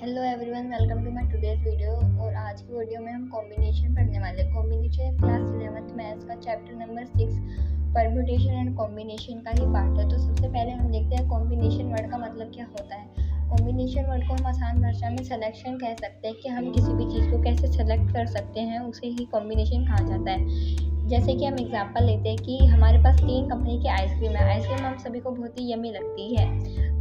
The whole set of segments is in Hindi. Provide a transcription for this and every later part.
Hello everyone, welcome to my today's video. और आज की वीडियो में हम कॉम्बिनेशन पढ़ने वाले हैं। कॉम्बिनेशन क्लास 11th मैथ्स का chapter number 6 permutation and combination का ही पार्ट है। तो सबसे पहले हम देखते हैं कॉम्बिनेशन वर्ड का मतलब क्या होता है। कॉम्बिनेशन वर्ड को हम आसान भाषा में सिलेक्शन कह सकते हैं कि हम किसी भी चीज़ को कैसे सेलेक्ट कर सकते हैं, उसे ही कॉम्बिनेशन कहा जाता है। जैसे कि हम एग्जांपल लेते हैं कि हमारे पास 3 कंपनी की आइसक्रीम है। आइसक्रीम हम सभी को बहुत ही यम्मी लगती है।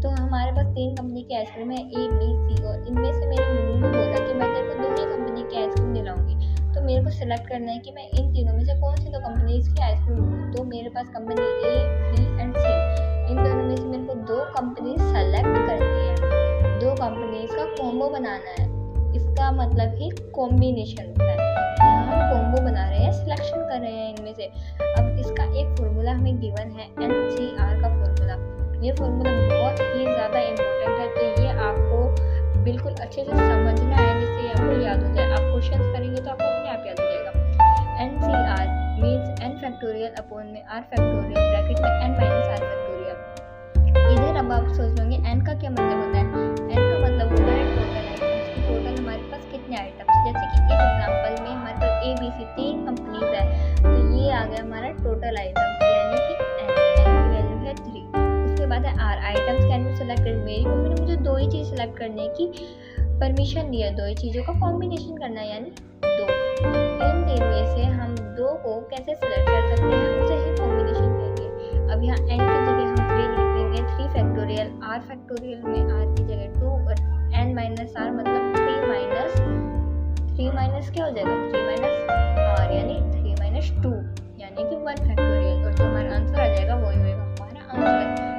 तो हमारे पास 3 कंपनी की आइसक्रीम है, ए बी सी, और इनमें से मेरी मम्मी ने बोला कि मैं तेरे को 2 ही कंपनी की आइसक्रीम दिलाऊंगी। तो मेरे को सिलेक्ट करना है कि मैं इन तीनों में से कौन सी 2 कंपनीज की आइसक्रीम लूँ। तो मेरे पास कंपनी ए बी एंड सी, इन दोनों में से मेरे को 2 कंपनी सेलेक्ट करनी है। 2 कंपनीज का कॉम्बो बनाना है। इसका मतलब ही कॉम्बिनेशन होता है। हम कॉम्बो बना रहे हैं, सिलेक्शन कर रहे हैं इनमें से। अब इसका एक फॉर्मूला हमें गिवन है, NCR का फॉर्मूला। ये फॉर्मूला बहुत ही ज़्यादा इम्पोर्टेंट है, तो ये आपको बिल्कुल अच्छे से समझना है जिससे आपको याद हो जाए। आप क्वेश्चन करेंगे तो आपको अपने आप याद हो जाएगा। NCR means n factorial upon में r फैक्टोरियल ब्रैकेट में n माइनस r फैक्टोरियल। इधर अब आप सोच लोगे n का क्या मतलब होता है। n का मतलब होता है टोटल आइटम्स। टोटल हमारे पास कितने आइटम्स, जैसे कि इस एग्जांपल में हमारे पास ABC 3 कंपनीज है, तो ये आ गया हमारा टोटल आइटम्स, यानी कि n की वैल्यू है 3। उसके बाद है R, items can be selected. मेरी मम्मी ने मुझे 2 ही चीज़ सेलेक्ट करने की परमिशन दी है, 2 ही चीज़ों का कॉम्बिनेशन करना है, यानी 2। इन तीन में से हम 2 को कैसे सेलेक्ट कर सकते हैं, उसे ही कॉम्बिनेशन कहेंगे। अब यहाँ n की जगह हम 3 लिख देंगे, 3 फैक्टोरियल, r फैक्टोरियल में r की जगह 2 और n माइनस r मतलब 3 माइनस क्या हो जाएगा, 3 माइनस r यानी 3 माइनस 2 यानी कि 1 फैक्टोरियल। और जो हमारा आंसर आ जाएगा वही होगा हमारा आंसर।